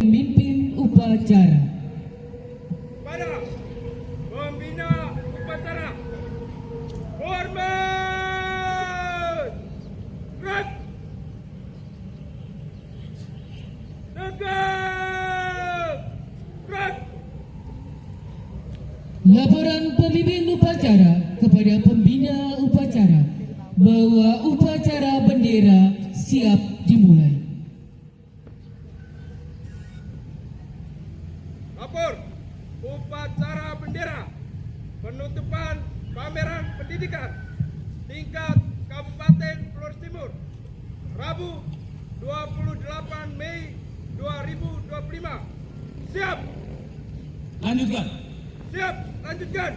pemimpin upacara. Kepada pembina upacara, hormat, gerak, tegak, gerak. Laporan pemimpin upacara kepada pembina upacara bahwa upacara bendera siap dimulai. Lapor upacara bendera penutupan pameran pendidikan tingkat Kabupaten Flores Timur Rabu 28 Mei 2025. Siap. Lanjutkan. Siap, lanjutkan.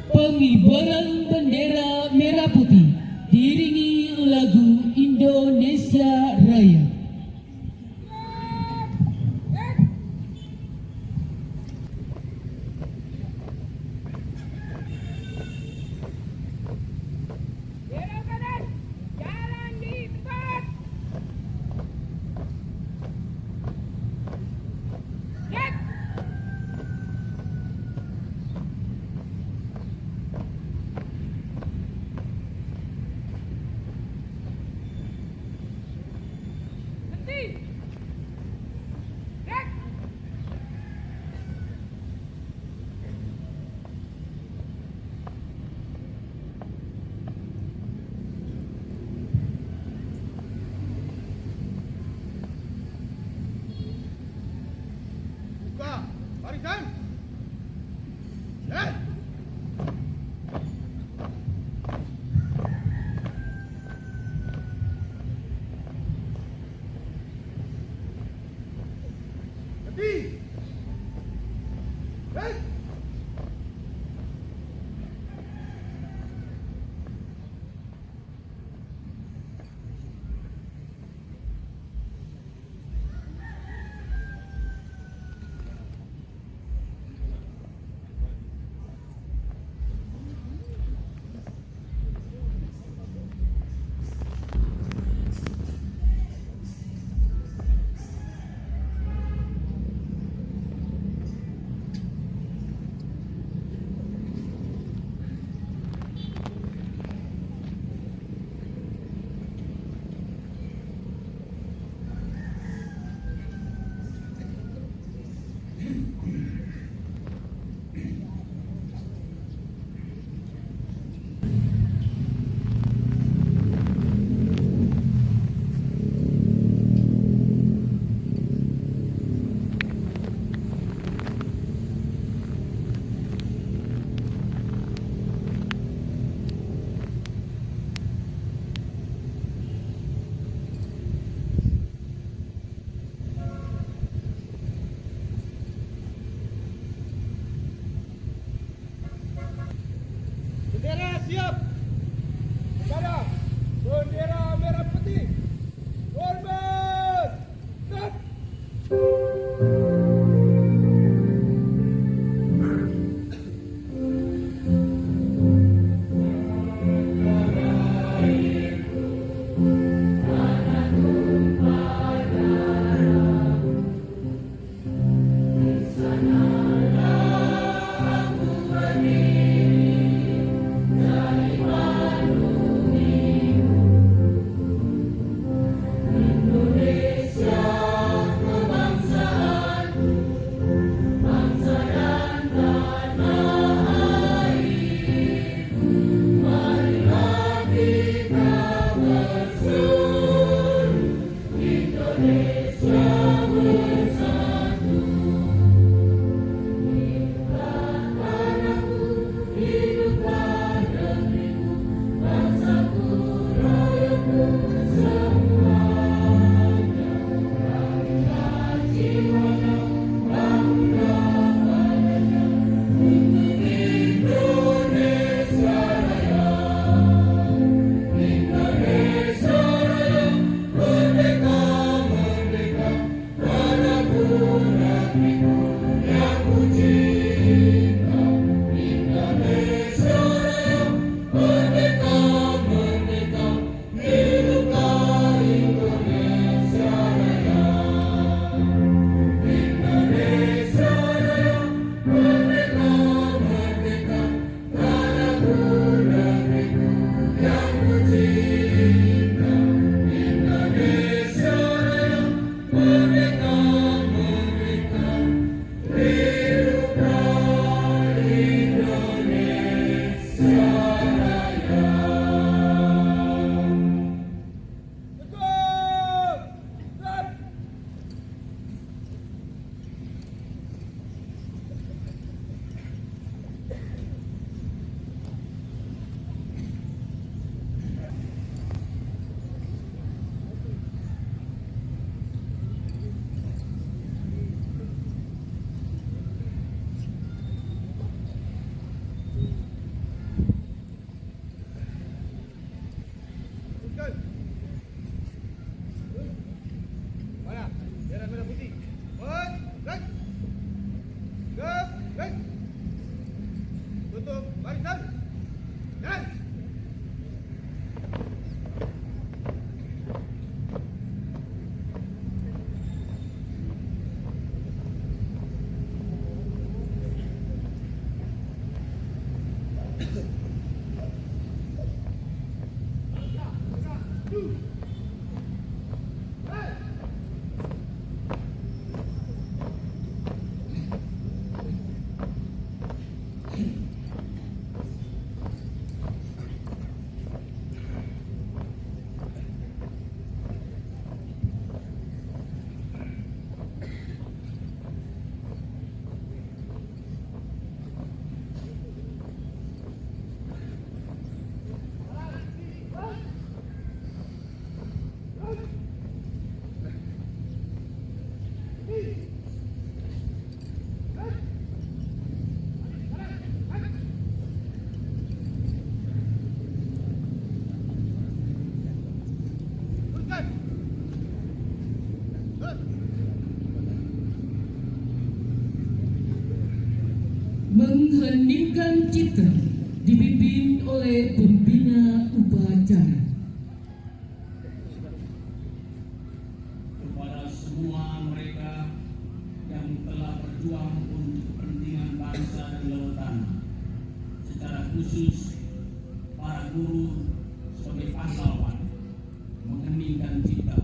Pengibaran bendera merah putih diiringi lagu Indonesia Raya. Belok kanan, jalan di depan. Cek. Henti. Cek. Buka barisan. Ya. Henti. Ya. Bendera siap. Kepada bendera merah putih. Hormat. Gerak. Seleningkan Cipta dipimpin oleh pembina upacara. Kepada semua mereka yang telah berjuang untuk kepentingan bangsa dan lautan, secara khusus para guru sebagai pahlawan, mengheningkan cipta.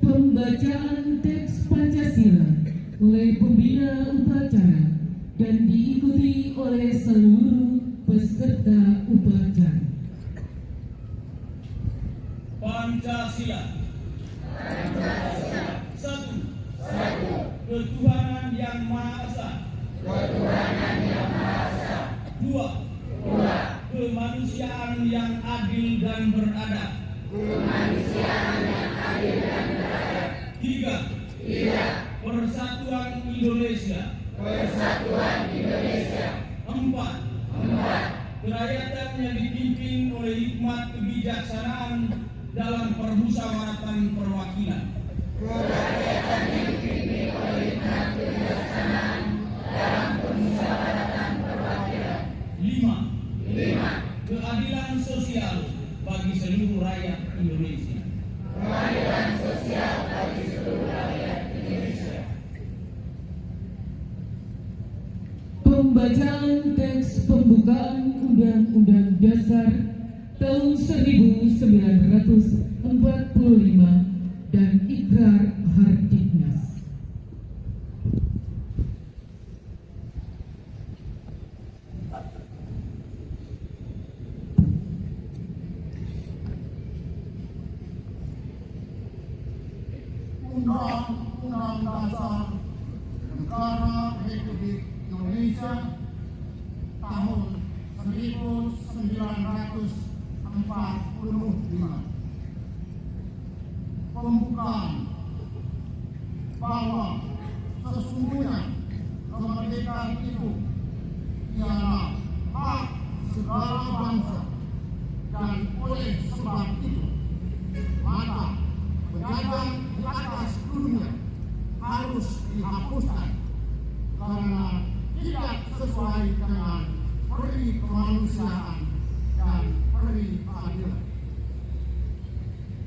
Pembacaan teks Pancasila oleh pembina upacara dan diikuti oleh seluruh peserta upacara. Pancasila. Satu. Ketuhanan yang Maha Esa. Dua. Kemanusiaan yang adil dan beradab. Tiga. Persatuan Indonesia. Empat. Kerakyatan yang dipimpin oleh hikmat kebijaksanaan dalam permusyawaratan perwakilan. Lima. Keadilan sosial bagi seluruh rakyat Indonesia. Pembacaan teks pembukaan Undang-Undang Dasar tahun 1945 dan Ikrar Hardiknas. Undang-Undang Dasar Negara Republik Indonesia tahun 1945. Pembukaan bahwa sesungguhnya kemerdekaan itu ialah hak segala bangsa, dan oleh sebab itu maka penjajahan di atas dunia harus dihapuskan karena tidak sesuai dengan peri kemanusiaan dan peri keadilan.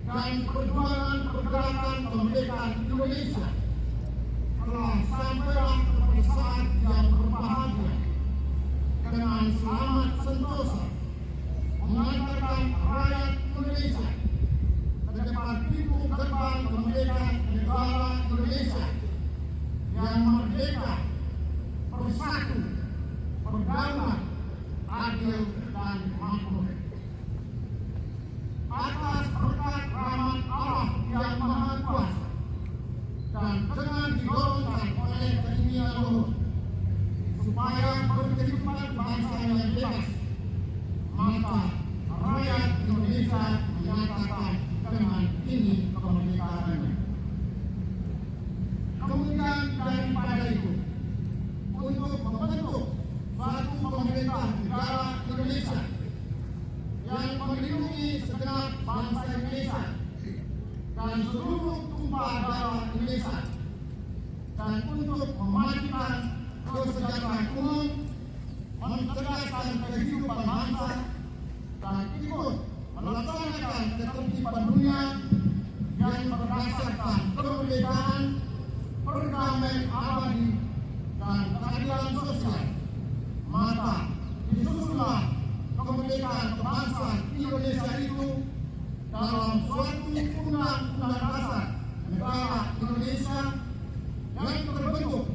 Dan perjuangan kemerdekaan Indonesia telah sampai kepada saat yang berbahagia dengan selamat sentosa mengantarkan rakyat Indonesia ke depan pintu gerbang kemerdekaan negara Indonesia yang merdeka, bersatu, berdaulat, adil dan makmur. Atas berkat rahmat Allah yang Maha Kuasa dan dengan didorongkan oleh keinginan luhur supaya berkehidupan bangsa yang bebas, maka rakyat Indonesia menyatakan dengan ini kemerdekaannya. Kemudian daripada itu, untuk membentuk suatu pemerintah negara Indonesia yang melindungi segenap bangsa Indonesia dan seluruh tumpah darah Indonesia, dan untuk memajukan kesejahteraan umum, mencerdaskan kehidupan bangsa, dan ikut melaksanakan ketertiban dunia yang berdasarkan kemerdekaan, perdamaian abadi, dan keadilan sosial, maka disusunlah kemerdekaan kebangsaan Indonesia itu dalam suatu undang-undang dasar negara Indonesia yang terbentuk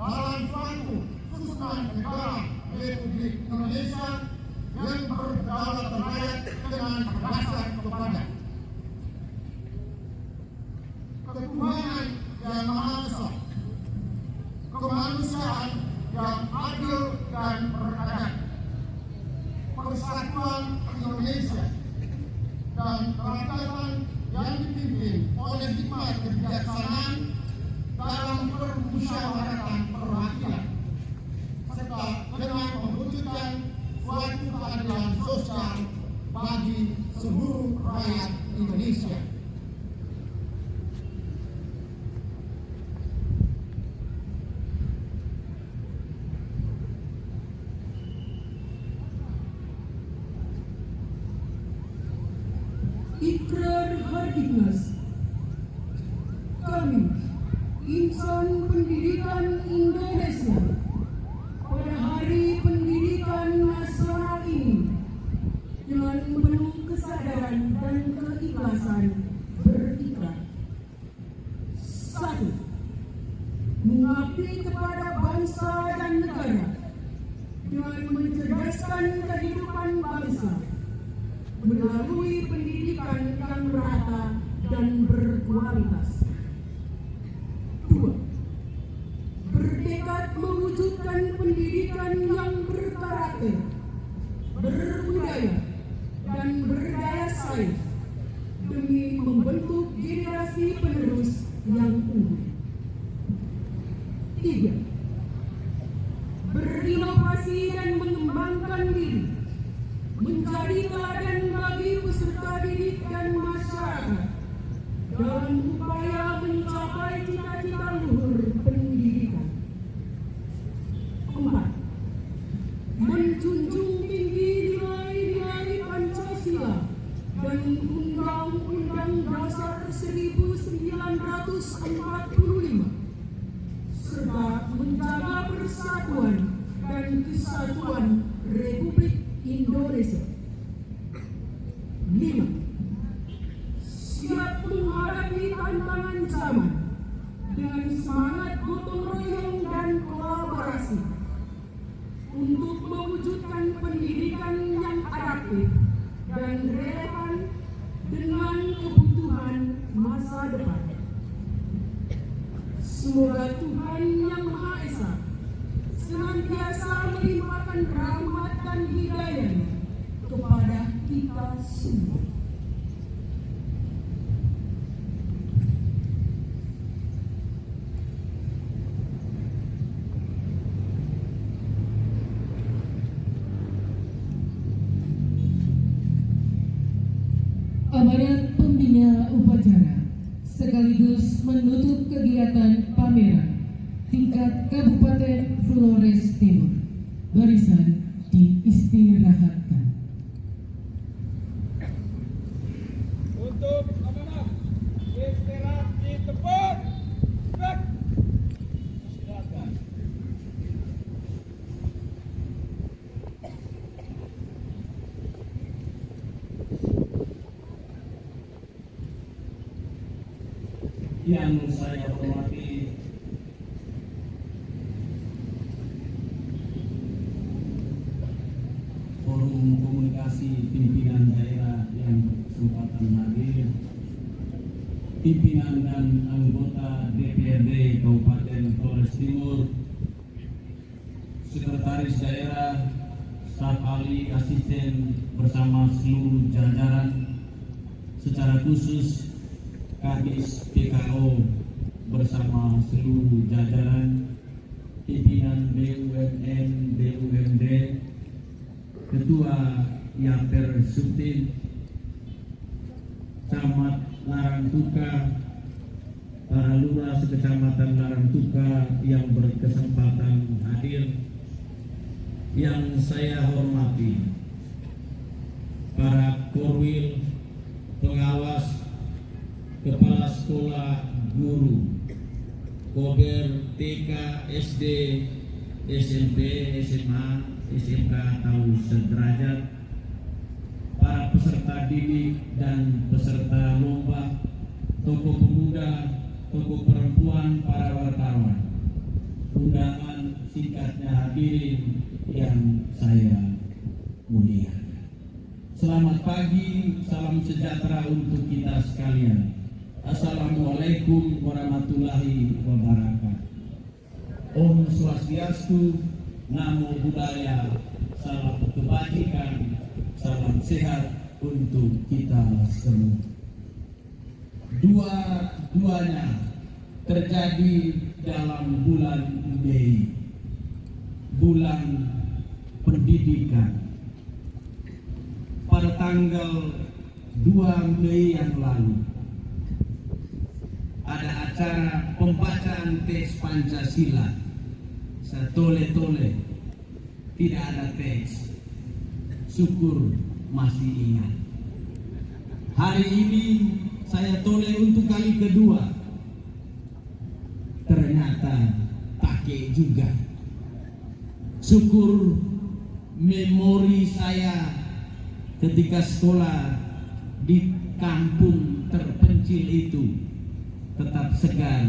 dalam suatu susunan negara Republik Indonesia yang berdaulat rakyat dengan berdasar kepada ketuhanan yang Maha Esa, kemanusiaan yang adil dan beradab, persatuan Indonesia, dan kerajaan yang dipimpin oleh hikmat kebijaksanaan dalam permusyawaratan perwakilan, serta dengan mewujudkan suatu keadilan sosial bagi seluruh rakyat Indonesia. Ikrar Hardiknas. Kami, insan pendidikan Indonesia, pada Hari Pendidikan Nasional ini, dengan penuh kesadaran dan keikhlasan berikrar. 1. Mengabdi kepada bangsa dan negara dengan mencerdaskan kehidupan bangsa melalui pendidikan yang merata dan berkualitas. 2. Bertekad mewujudkan pendidikan yang berkarakter, berbudaya, dan berdaya saing demi membentuk generasi penerus yang unggul. 3. Berinovasi dan mengembangkan diri menjadi teladan bagi peserta didik dan masyarakat dalam upaya mencapai cita-cita luhur pendidikan. 4. Menjunjung tinggi nilai-nilai Pancasila dan Undang-Undang Dasar 1945 serta menjaga persatuan dan kesatuan Republik Indonesia. 5. Siap menghadapi tantangan zaman dengan semangat gotong royong dan kolaborasi untuk mewujudkan pendidikan yang adaptif dan relevan dengan kebutuhan masa depan. Semoga Tuhan Yang Maha Esa senantiasa melimpahkan rahmat dan hidayah kepada kita semua. Amanat pembina upacara sekaligus menutup kegiatan pameran tingkat Kabupaten Flores Timur. Barisan diistirahatkan. Untuk amanah istirahat di tempat. Baik. Silakan. yang saya hormati Forum Komunikasi Pimpinan Daerah yang berkesempatan hadir, pimpinan dan anggota DPRD Kabupaten Flores Timur, Sekretaris Daerah, staf ahli, asisten bersama seluruh jajaran, secara khusus Kadis PKO bersama seluruh jajaran, pimpinan BUMN, BUMD, Ketua Yaper Subtin, Camat Larangtuka, para lurah sekecamatan Larangtuka yang berkesempatan hadir, yang saya hormati para korwil, pengawas, kepala sekolah, guru, kober, TK, SD, SMP, SMA, SMK atau sederajat, para peserta didik dan peserta lomba, tokoh pemuda, tokoh perempuan, para wartawan, undangan, singkatnya hadirin yang saya muliakan. Selamat pagi, salam sejahtera untuk kita sekalian. Assalamualaikum warahmatullahi wabarakatuh. Om Swastiastu, Namo Buddhaya, salam kebajikan, salam sehat untuk kita semua. Dua-duanya terjadi dalam bulan Mei, bulan pendidikan. Pada tanggal 2 Mei yang lalu ada acara pembacaan teks Pancasila. Saya tole-tole, tidak ada teks. Syukur masih ingat. Hari ini saya tole untuk kali kedua. Ternyata pakai juga. Syukur memori saya ketika sekolah di kampung terpencil itu tetap segar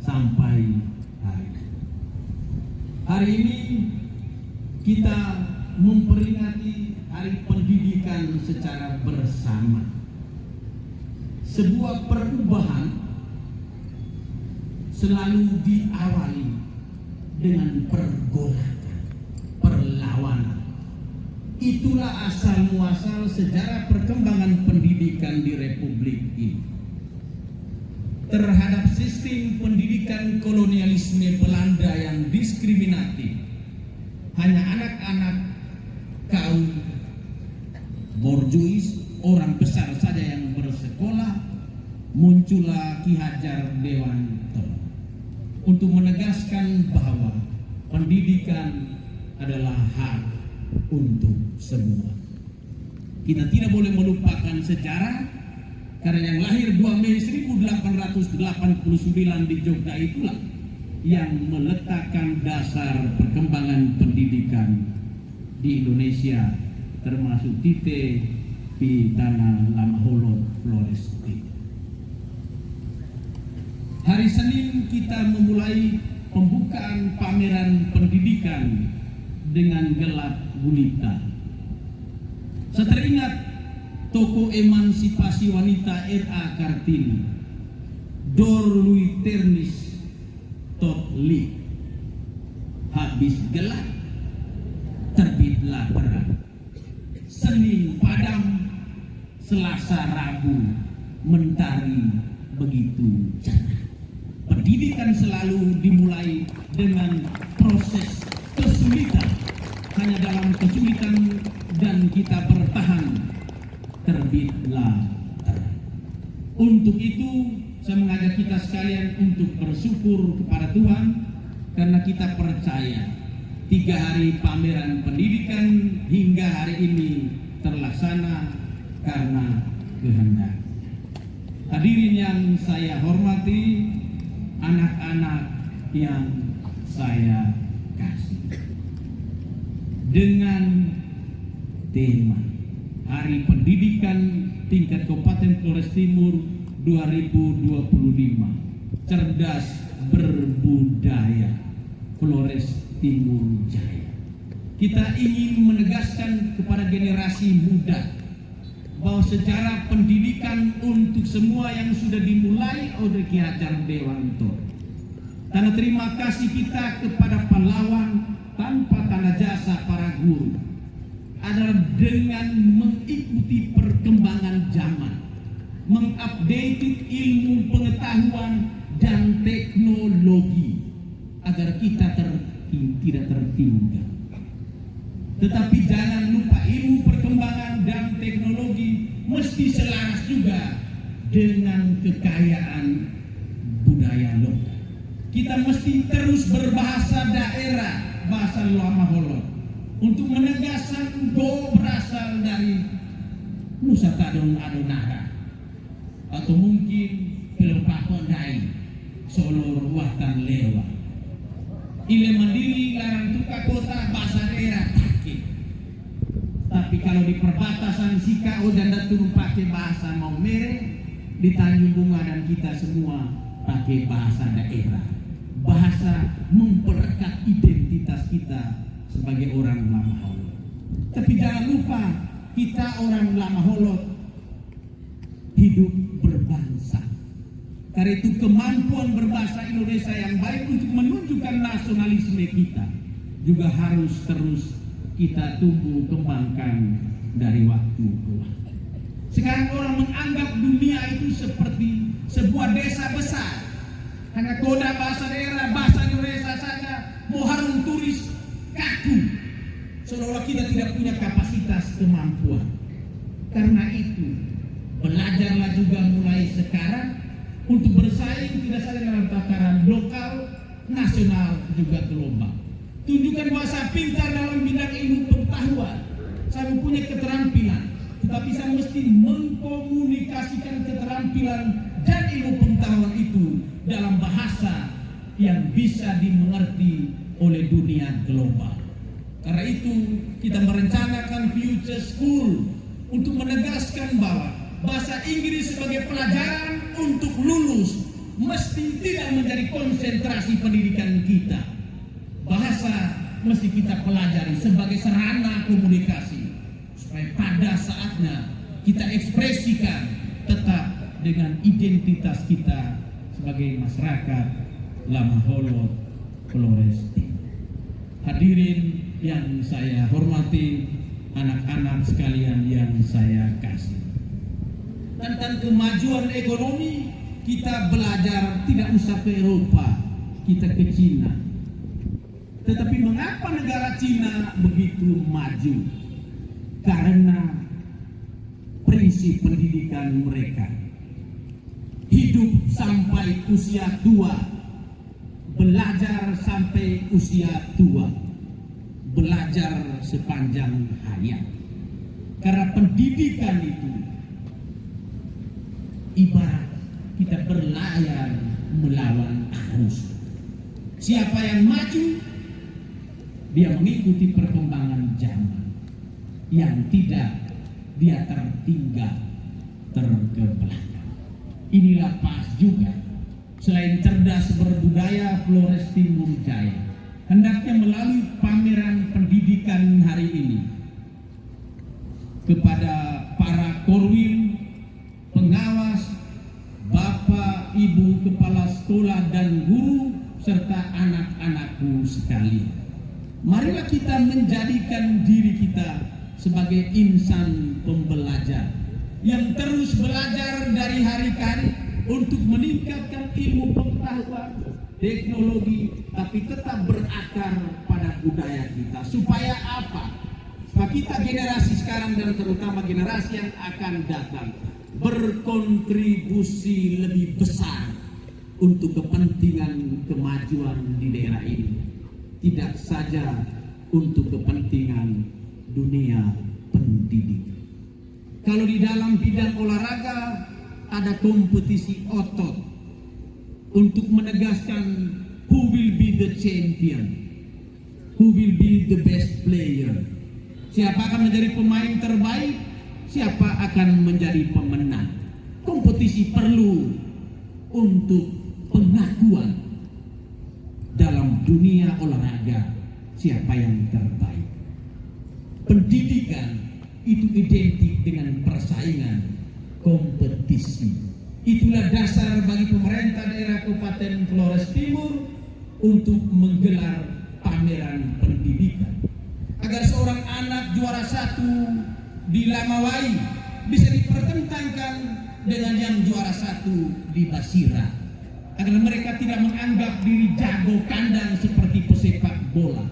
sampai hari ini. Hari ini kita memperingati Hari Pendidikan secara bersama. Sebuah perubahan selalu diawali dengan pergolakan, perlawanan. Itulah asal muasal sejarah perkembangan pendidikan di Republik ini. Terhadap sistem pendidikan kolonialisme Belanda yang diskriminatif, hanya anak-anak kaum borjuis, orang besar saja yang bersekolah. Muncullah Ki Hajar Dewanto untuk menegaskan bahwa pendidikan adalah hak untuk semua. Kita tidak boleh melupakan sejarah, karena yang lahir 2 Mei 1889 di Jogja itulah yang meletakkan dasar perkembangan pendidikan di Indonesia, termasuk Tite di tanah Lamaholot, Flores Timur. Hari Senin kita memulai pembukaan pameran pendidikan dengan gelap gulita. Saya teringat tokoh emansipasi wanita R.A. Kartini, Dor Lui Ternis Tot Li. Habis gelap, terbitlah terang. Senin padam, Selasa Rabu mentari begitu cerah. Pendidikan selalu dimulai dengan proses kesulitan. Hanya dalam kesulitan dan kita bertahan, terbitlah terang. Untuk itu saya mengajak kita sekalian untuk bersyukur kepada Tuhan, karena kita percaya 3 hari pameran pendidikan hingga hari ini terlaksana karena kehendak. Hadirin yang saya hormati, anak-anak yang saya kasih, dengan tema Hari Pendidikan tingkat Kabupaten Flores Timur 2025 cerdas berbudaya Flores Timur Jaya. Kita ingin menegaskan kepada generasi muda bahwa sejarah pendidikan untuk semua yang sudah dimulai oleh Ki Hajar Dewantoro. Tanda terima kasih kita kepada pahlawan tanpa tanda jasa para guru adalah dengan mengikuti perkembangan zaman, mengupdate ilmu pengetahuan dan teknologi agar kita tidak tertinggal. Tetapi jangan lupa ilmu perkembangan dan teknologi mesti selaras juga dengan kekayaan budaya lokal. Kita mesti terus berbahasa daerah, bahasa Lama Holot, untuk menegaskan go berasal dari Nusa Tadong Adonara atau mungkin Pelopapondai Solo Ruatan Lewa. Ile Mandiri Larang Tuka Kota bahasa daerah pakai. Tapi kalau di perbatasan Sikao dan Datul pakai bahasa Maumere, di Tanjung Bunga dan kita semua pakai bahasa daerah. Bahasa memperekat identitas kita sebagai orang Lama Holot. Tapi jangan lupa kita orang Lama Holot hidup berbangsa. Karena itu kemampuan berbahasa Indonesia yang baik untuk menunjukkan nasionalisme kita juga harus terus kita tumbuh kembangkan dari waktu ke waktu. Sekarang orang menganggap dunia itu seperti sebuah desa besar. Hanya koda bahasa daerah, bahasa Indonesia saja, mau harum turis, kaku. Seolah-olah kita tidak punya kapasitas kemampuan. Karena itu, belajarlah juga mulai sekarang untuk bersaing tidak saja dalam tataran lokal, nasional, juga global. Tunjukkan bahasa pintar dalam bidang ilmu pengetahuan. Saya mempunyai keterampilan, tetapi saya mesti mengkomunikasikan keterampilan dan ilmu pengetahuan itu dalam bahasa yang bisa dimengerti oleh dunia global. Karena itu kita merencanakan Future School untuk menegaskan bahwa bahasa Inggris sebagai pelajaran untuk lulus mesti tidak menjadi konsentrasi pendidikan kita. Bahasa mesti kita pelajari sebagai sarana komunikasi supaya pada saatnya kita ekspresikan tetap dengan identitas kita sebagai masyarakat Lama Holot Flores Timur. Hadirin yang saya hormati, anak-anak sekalian yang saya kasih. Tentang kemajuan ekonomi kita belajar tidak usah ke Eropa, kita ke Cina. Tetapi mengapa negara Cina begitu maju? Karena prinsip pendidikan mereka. Hidup sampai usia tua, belajar sampai usia tua, belajar sepanjang hayat. Karena pendidikan itu ibarat kita berlayar melawan arus. Siapa yang maju, dia mengikuti perkembangan zaman. Yang tidak, dia tertinggal, terkebelakang. Inilah pas juga. Selain cerdas berbudaya, Flores Timur Jaya hendaknya melalui pameran pendidikan hari ini kepada para korwil, pengawas, bapak, ibu, kepala sekolah dan guru serta anak-anakku sekalian. Marilah kita menjadikan diri kita sebagai insan pembelajar yang terus belajar dari hari ke hari untuk meningkatkan ilmu pengetahuan, teknologi, tapi tetap berakar pada budaya kita. Supaya apa? Supaya kita generasi sekarang dan terutama generasi yang akan datang berkontribusi lebih besar untuk kepentingan kemajuan di daerah ini. Tidak saja untuk kepentingan dunia pendidikan. Kalau di dalam bidang olahraga ada kompetisi otot untuk menegaskan who will be the champion, who will be the best player. Siapa akan menjadi pemain terbaik, siapa akan menjadi pemenang. Kompetisi kompetisi perlu untuk pengakuan dalam dunia olahraga siapa yang terbaik. Pendidikan itu identik dengan persaingan, kompetisi. Itulah dasar bagi pemerintah daerah Kabupaten Flores Timur untuk menggelar pameran pendidikan. Agar seorang anak juara 1 di Lamawai bisa dipertentangkan dengan yang juara 1 di Basira. Agar mereka tidak menganggap diri jago kandang seperti pesepak bola,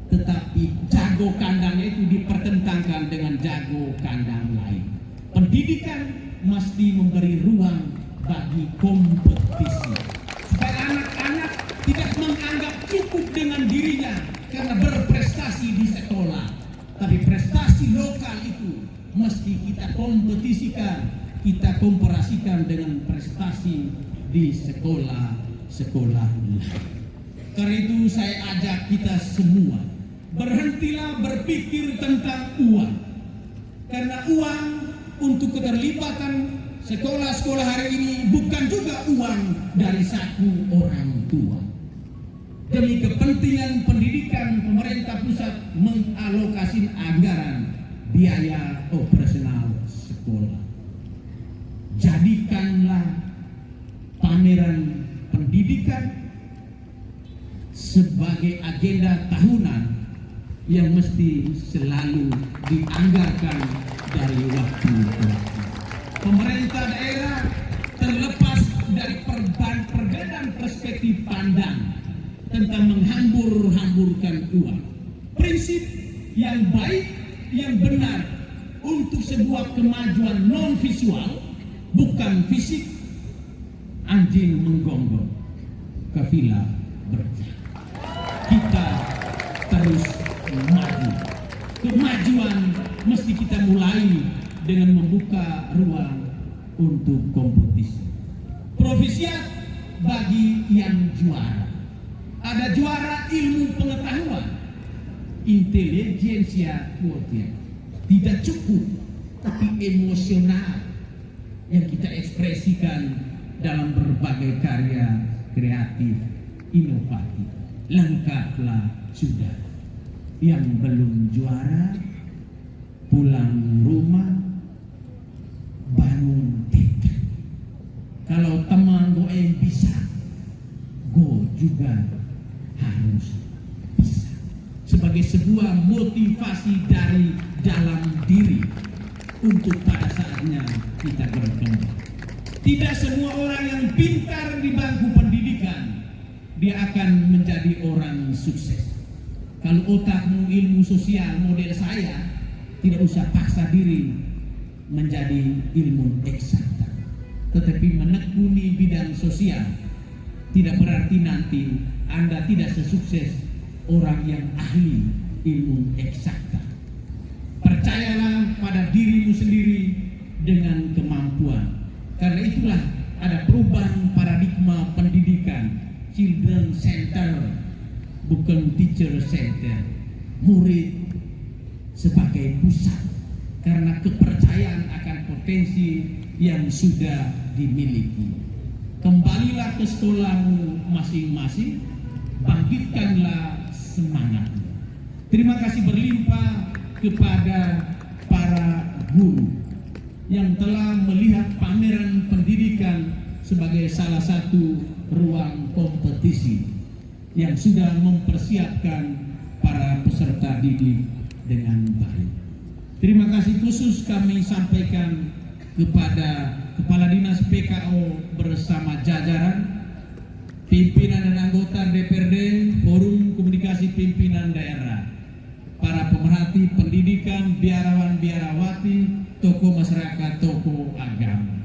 tetapi jago kandangnya itu dipertentangkan dengan jago kandang lain. Pendidikan mesti memberi ruang bagi kompetisi supaya anak-anak tidak menganggap cukup dengan dirinya karena berprestasi di sekolah, tapi prestasi lokal itu mesti kita kompetisikan, kita komparasikan dengan prestasi di sekolah-sekolah lain. Karena itu saya ajak kita semua, berhentilah berpikir tentang uang. Karena uang untuk keterlibatan sekolah-sekolah hari ini bukan juga uang dari satu orang tua. Demi kepentingan pendidikan, pemerintah pusat mengalokasi anggaran biaya operasional sekolah. Jadikanlah pameran pendidikan sebagai agenda tahunan yang mesti selalu dianggarkan dari waktu ke waktu. Pemerintah daerah terlepas dari perbedaan perspektif pandang tentang menghambur-hamburkan uang. Prinsip yang baik, yang benar untuk sebuah kemajuan non visual, bukan fisik. Anjing menggonggong, kafilah berjalan. Kita terus maju. Kemajuan mesti kita mulai dengan membuka ruang untuk kompetisi. Profisiat bagi yang juara. Ada juara ilmu pengetahuan, intelijensia quotient. Tidak cukup, tapi emosional yang kita ekspresikan dalam berbagai karya kreatif, inovatif. Lengkaplah sudah. Yang belum juara, pulang rumah, bangun tekad. Kalau teman goeng bisa, go juga harus bisa. Sebagai sebuah motivasi dari dalam diri untuk pada saatnya kita berkembang. Tidak semua orang yang pintar di bangku pendidikan dia akan menjadi orang sukses. Kalau otakmu ilmu sosial model saya, tidak usah paksa diri menjadi ilmu eksakta. Tetapi menekuni bidang sosial tidak berarti nanti Anda tidak sesukses orang yang ahli ilmu eksakta. Percayalah pada dirimu sendiri dengan kemampuan. Karena itulah ada perubahan paradigma pendidikan, children center, bukan teacher center. Murid sebagai pusat karena kepercayaan akan potensi yang sudah dimiliki. Kembalilah ke sekolahmu masing-masing, bangkitkanlah semangatmu. Terima kasih berlimpah kepada para guru yang telah melihat pameran pendidikan sebagai salah satu ruang kompetisi yang sudah mempersiapkan para peserta didik dengan baik. Terima kasih khusus kami sampaikan kepada Kepala Dinas PKO bersama jajaran, pimpinan dan anggota DPRD, Forum Komunikasi Pimpinan Daerah, para pemerhati pendidikan, biarawan-biarawati, tokoh masyarakat, tokoh agama.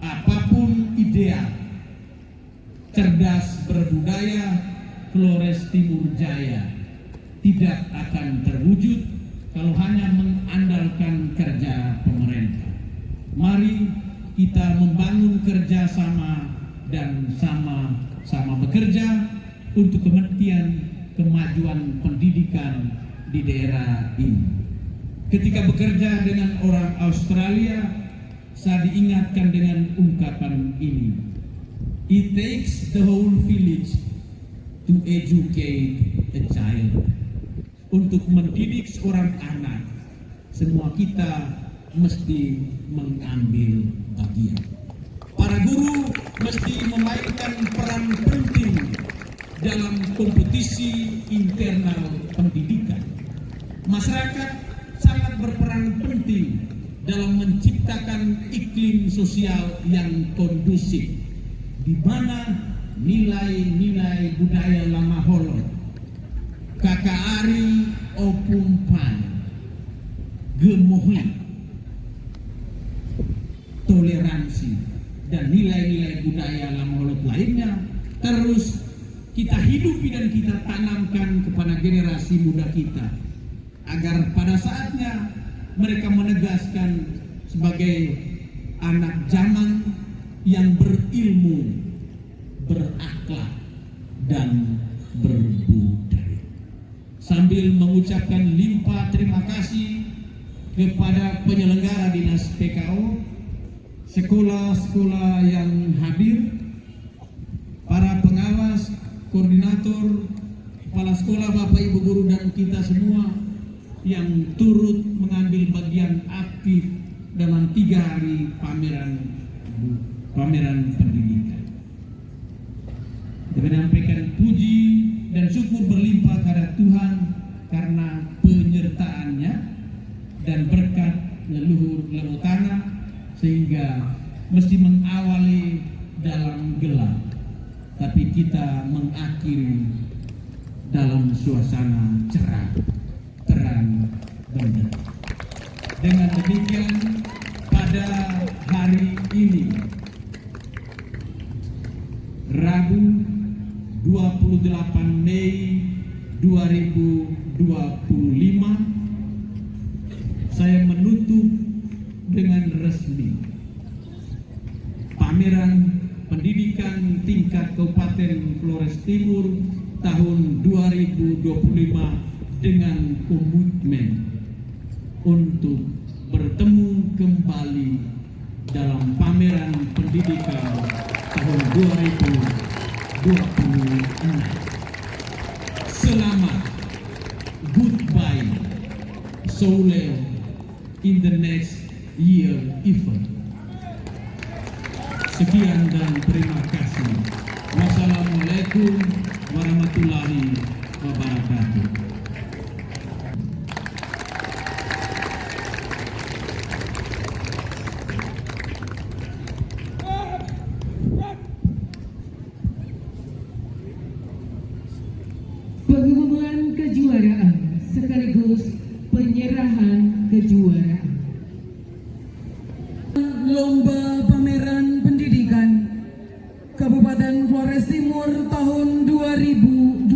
Apapun ideal, cerdas berbudaya, Flores Timur Jaya tidak akan terwujud kalau hanya mengandalkan kerja pemerintah. Mari kita membangun kerjasama dan sama-sama bekerja untuk kepentingan kemajuan pendidikan di daerah ini. Ketika bekerja dengan orang Australia, saya diingatkan dengan ungkapan ini. It takes the whole village to educate a child. Untuk mendidik seorang anak, semua kita mesti mengambil bagian. Para guru mesti memainkan peran penting dalam kompetisi internal pendidikan. Masyarakat sangat berperan penting dalam menciptakan iklim sosial yang kondusif, di mana nilai-nilai budaya lama holot, kakaari opumpan, gemohi, toleransi, dan nilai-nilai budaya lama holot lainnya terus kita hidupi dan kita tanamkan kepada generasi muda kita, agar pada saatnya mereka menegaskan sebagai anak zaman yang berilmu, berakhlak, dan berbudaya. Sambil mengucapkan limpah terima kasih kepada penyelenggara dinas PKO, sekolah-sekolah yang hadir, para pengawas, koordinator, kepala sekolah, Bapak Ibu guru dan kita semua yang turut mengambil bagian aktif dalam 3 hari pameran pendidikan. Kita menyampaikan puji dan syukur berlimpah kepada Tuhan karena penyertaannya dan berkat leluhur tanah, sehingga mesti mengawali dalam gelap, tapi kita mengakhiri dalam suasana cerah, terang benderang. Dengan demikian, pada hari ini, Rabu 28 Mei 2025, saya menutup dengan resmi pameran pendidikan tingkat Kabupaten Flores Timur tahun 2025 dengan komitmen untuk bertemu kembali dalam pameran pendidikan tahun 2026. Selamat, goodbye, Soule in the next year event. Sekian dan terima kasih. Wassalamualaikum warahmatullahi wabarakatuh. Pengumuman kejuaraan sekaligus penyerahan kejuaraan. Lomba pameran pendidikan Kabupaten Flores Timur tahun 2025.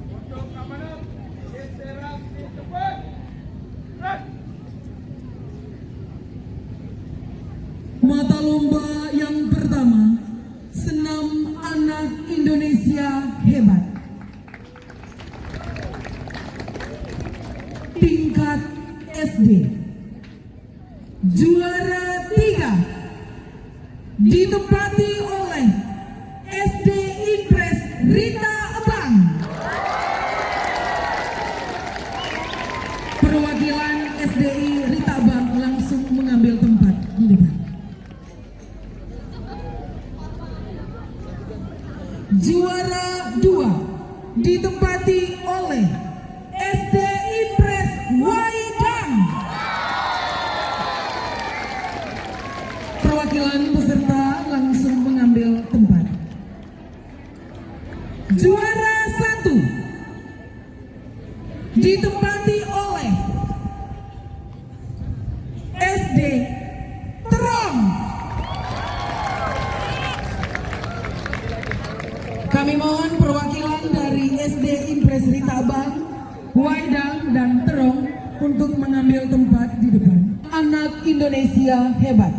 Untuk amanat, istirahat di tempat. Gerak. Mata lomba yang pertama, senam anak Indonesia hebat. Tingkat SD. Juara 3 ditempati oleh SD Impres Rita Abang. Perwakilan SDI Rita Abang langsung mengambil tempat di depan. Juara 2 ditempati oleh SD Impres Waidang. Perwakilan peserta langsung mengambil tempat. Juara 1 ditempati oleh SD Terong. Kami mohon perwakilan dari SD Impres Rita Abang, Waidang, dan Terong untuk mengambil tempat di depan. Anak Indonesia Hebat.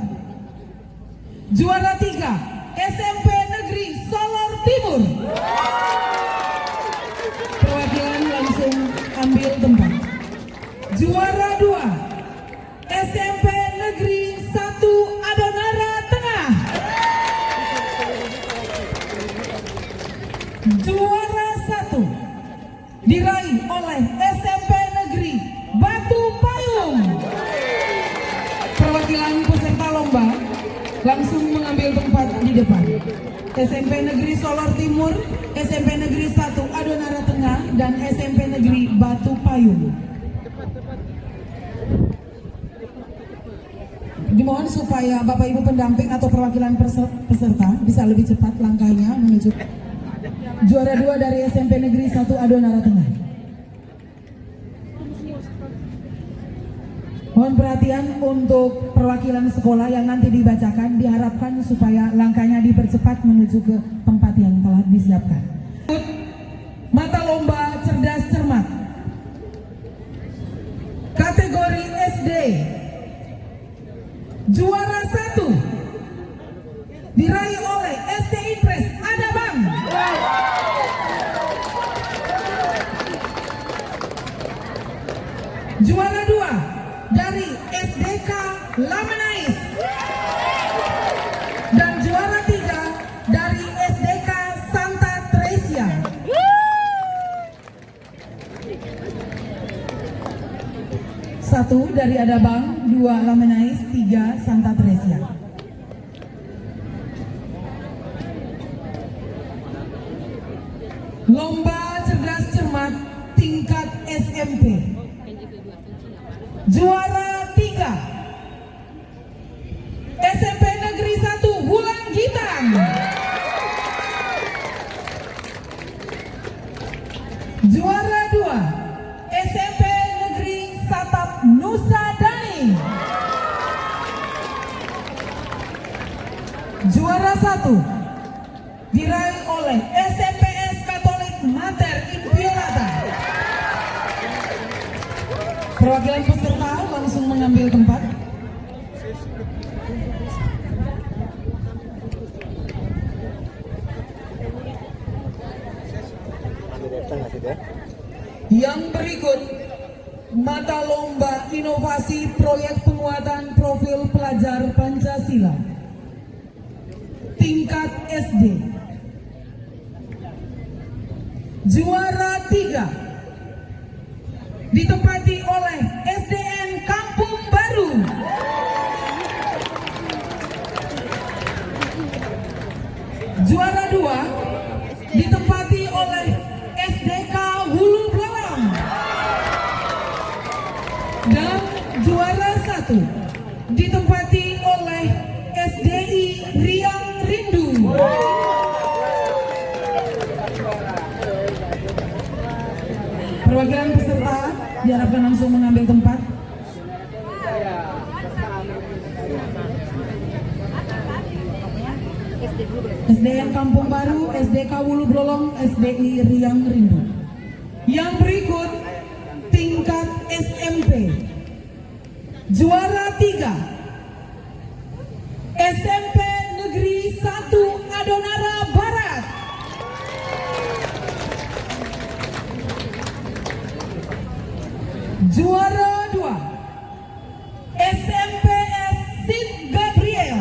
Juara 3 SMP Negeri Solor Timur. Perwakilan langsung ambil tempat. Juara 2 SMP Negeri 1 Adonara Tengah. Juara 1 diraih oleh SMP Negeri Batu Payung. Perwakilan peserta lomba langsung mengambil tempat di depan. SMP Negeri Solor Timur, SMP Negeri 1 Adonara Tengah, dan SMP Negeri Batu Payung. Dimohon supaya Bapak Ibu pendamping atau perwakilan peserta bisa lebih cepat langkahnya menuju juara 2 dari SMP Negeri 1 Adonara Tengah. Mohon perhatian untuk perwakilan sekolah yang nanti dibacakan, diharapkan supaya langkahnya dipercepat menuju ke tempat yang telah disiapkan. Mata lomba cerdas cermat. Kategori SD. Juara 1 diraih oleh SD Impres Adabang. Juara 2 dari SDK Lamanais. Dan juara 3 dari SDK Santa Tresia. Satu dari Adabang, 2 Lamanais, 3 Santa Tresia. Lomba cerdas cermat tingkat SMP. Juara 3 SMP Negeri 1 Hulang Gitang. Juara 2 SMP Negeri Satap Nusa Dani. Juara 1 diraih oleh SMPS Katolik Mater Inviolata. Perwakilan peserta langsung mengambil tempat. Yang berikut, mata lomba inovasi proyek penguatan profil pelajar Pancasila tingkat SD. Juara 3 ditempati oleh SDN Kampung Baru. Juara 2 ditempati oleh SDK Hulu Blawang. Dan juara 1 ditempati oleh SDI Riang Rindu. Perwakilan peserta diharapkan langsung mengambil tempat. SDN Kampung Baru, SDK Wulu Blolong, SDI Riang Rindu. Yang berikut tingkat SMP. Juara 3 SMP Negeri 1 Adonara Barat. Juara 2 SMPS Sid Gabriel.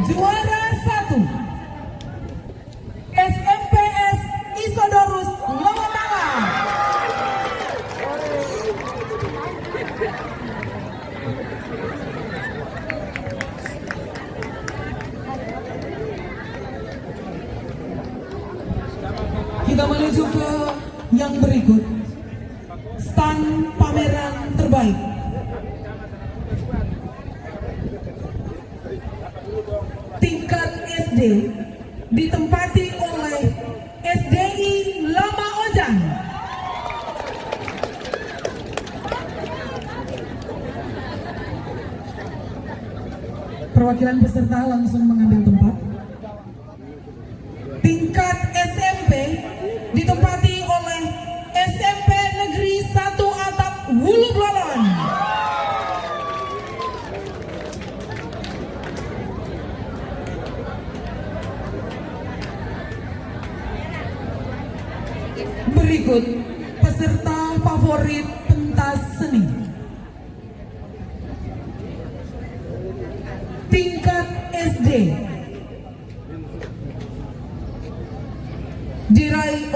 Juara 1 SMPS Isodorus Lawamala. Kita menuju ke yang berikut, stand pameran terbaik. Tingkat SD ditempati oleh SDI Lama Ojan. Perwakilan peserta langsung mengambil tempat. Tingkat SMP ditempati oleh SMP Negeri 1 Atap Wulu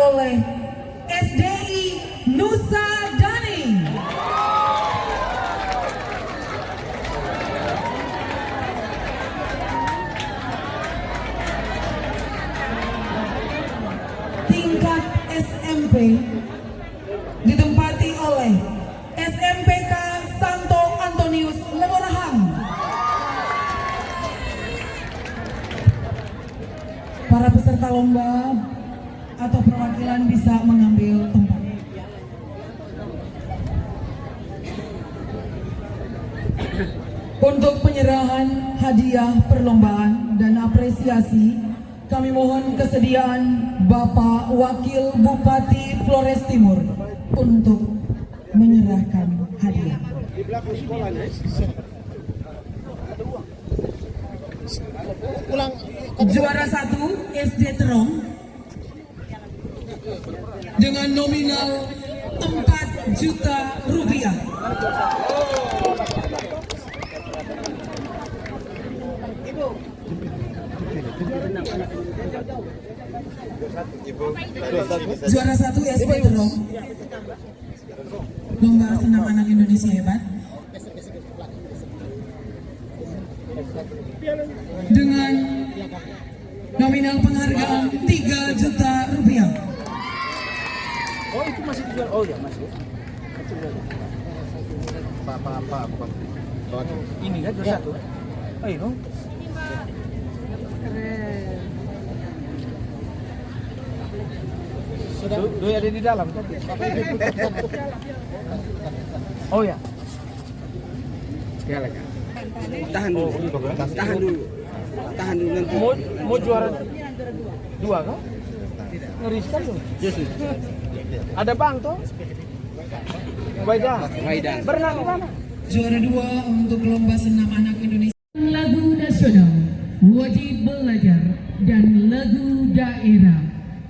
oleh SDI Nusa Dani. Tingkat SMP ditempati oleh SMPK Santo Antonius Lengorahang. Para peserta lomba atau perwakilan bisa mengambil tempat. Untuk penyerahan hadiah perlombaan dan apresiasi, kami mohon kesediaan Bapak Wakil Bupati Flores Timur untuk menyerahkan hadiah. Juara 1 SD Terong dengan nominal 4 juta rupiah. Juara 1 SD Terong, lomba senam anak Indonesia hebat, dengan nominal penghargaan 3 juta rupiah. Oh itu masih dijual? Oh ya masih. Apa? Ini kan juara 1. Oh ini. Doi ada di dalam tadi. Oh ya. Tahan dulu. Tahan dulu nanti. Mau juara 2 kah? Ngeri sekali dong. Ada bang toh? Baidan. Berenang di mana? Juara 2 untuk lomba senam anak Indonesia. Lagu nasional, wajib belajar, dan lagu daerah,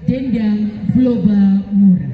Dendang Floba Murah.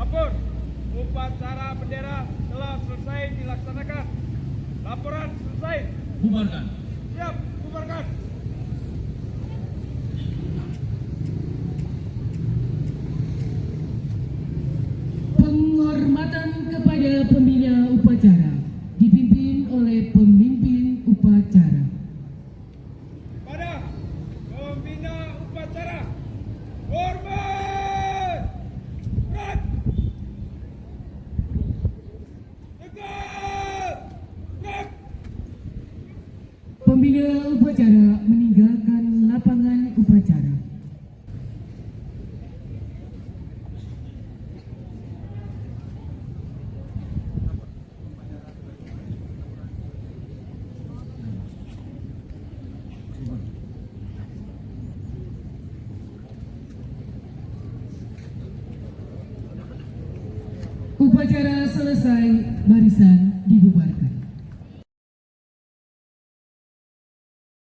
Lapor, upacara bendera telah selesai dilaksanakan. Laporan selesai. Bubarkan. Siap, bubarkan. Penghormatan kepada pembina upacara dipimpin oleh pemimpin upacara. Pada pembina upacara, hormat. Berat. Tegak. Berat. Pembina upacara meninggalkan lapangan upacara. Upacara selesai, barisan dibubarkan.